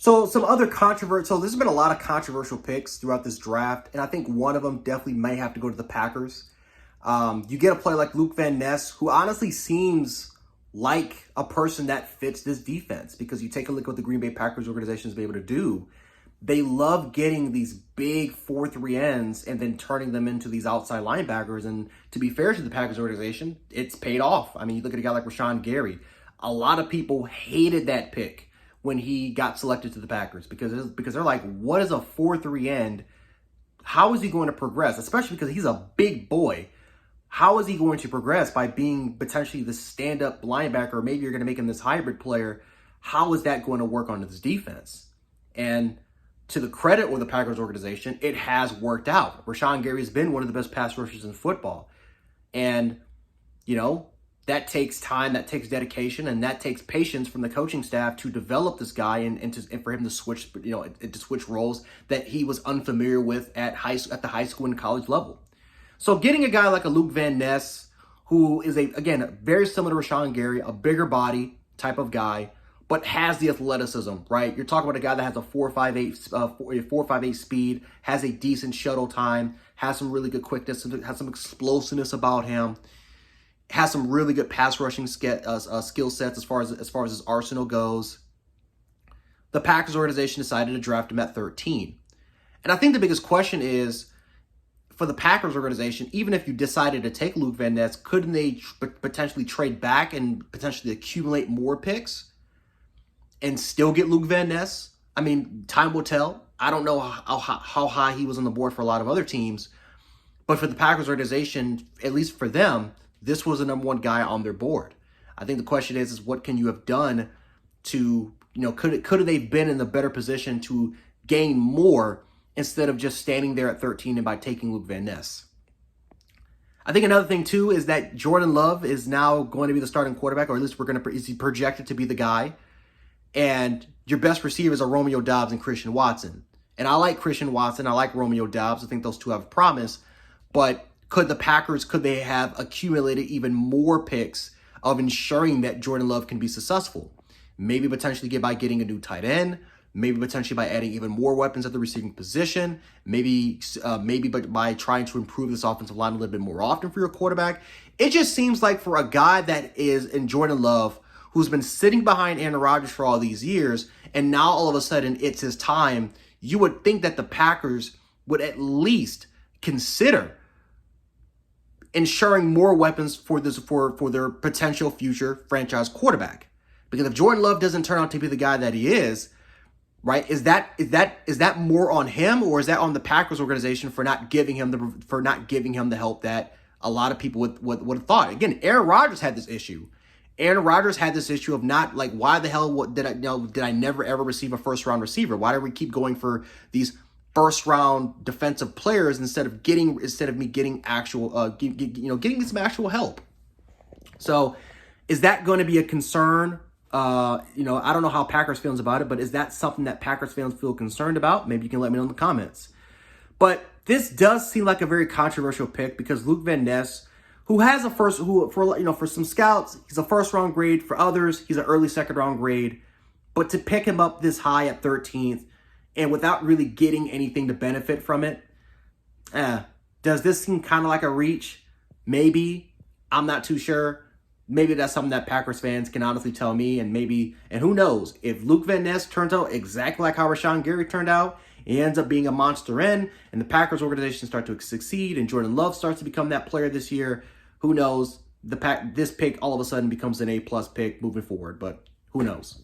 So some other controversy. So there's been a lot of controversial picks throughout this draft, and I think one of them definitely may have to go to the Packers. You get a player like Luke Van Ness, who honestly seems like a person that fits this defense, because you take a look at what the Green Bay Packers organization has been able to do. They love getting these big 4-3 ends and then turning them into these outside linebackers. And to be fair to the Packers organization, it's paid off. I mean, you look at a guy like Rashawn Gary. A lot of people hated that pick when he got selected to the Packers because they're like, what is a 4-3 end? How is he going to progress? Especially because he's a big boy. How is he going to progress by being potentially the stand-up linebacker? Or maybe you're going to make him this hybrid player. How is that going to work on this defense? And to the credit of the Packers organization, it has worked out. Rashawn Gary has been one of the best pass rushers in football. And, you know, that takes time, that takes dedication, and that takes patience from the coaching staff to develop this guy and for him to switch, to switch roles that he was unfamiliar with at the high school and college level. So getting a guy like a Luke Van Ness, who is again very similar to Rashawn Gary, a bigger body type of guy, but has the athleticism, right? You're talking about a guy that has a 4.58 speed, has a decent shuttle time, has some really good quickness, has some explosiveness about him, has some really good pass rushing skill sets as far as his arsenal goes. The Packers organization decided to draft him at 13. And I think the biggest question is, for the Packers organization, even if you decided to take Luke Van Ness, couldn't they potentially trade back and potentially accumulate more picks and still get Luke Van Ness? I mean, time will tell. I don't know how high he was on the board for a lot of other teams. But for the Packers organization, at least for them, this was the number one guy on their board. I think the question is what can you have done to, could they have been in the better position to gain more instead of just standing there at 13 and by taking Luke Van Ness? I think another thing, too, is that Jordan Love is now going to be the starting quarterback, or at least is he projected to be the guy. And your best receivers are Romeo Doubs and Christian Watson. And I like Christian Watson. I like Romeo Doubs. I think those two have promise. But could they have accumulated even more picks of ensuring that Jordan Love can be successful? Maybe potentially by getting a new tight end. Maybe potentially by adding even more weapons at the receiving position. Maybe by trying to improve this offensive line a little bit more often for your quarterback. It just seems like for a guy that is in Jordan Love, who's been sitting behind Aaron Rodgers for all these years, and now all of a sudden it's his time, you would think that the Packers would at least consider ensuring more weapons for their potential future franchise quarterback. Because if Jordan Love doesn't turn out to be the guy that he is, right, is that more on him, or is that on the Packers organization for not giving him the help that a lot of people would have thought? Again, Aaron Rodgers had this issue. Aaron Rodgers had this issue of not, like, why the hell did I never ever receive a first round receiver? Why do we keep going for these first round defensive players instead of me getting actual getting me some actual help? So is that going to be a concern? I don't know how Packers fans about it, but is that something that Packers fans feel concerned about? Maybe you can let me know in the comments. But this does seem like a very controversial pick because Luke Van Ness, who has for some scouts, he's a first round grade. For others, he's an early second round grade. But to pick him up this high at 13th and without really getting anything to benefit from it, does this seem kind of like a reach? Maybe. I'm not too sure. Maybe that's something that Packers fans can honestly tell me, and who knows, if Luke Van Ness turns out exactly like how Rashawn Gary turned out, he ends up being a monster and the Packers organization start to succeed and Jordan Love starts to become that player this year, who knows, this pick all of a sudden becomes an A+ pick moving forward, but who knows?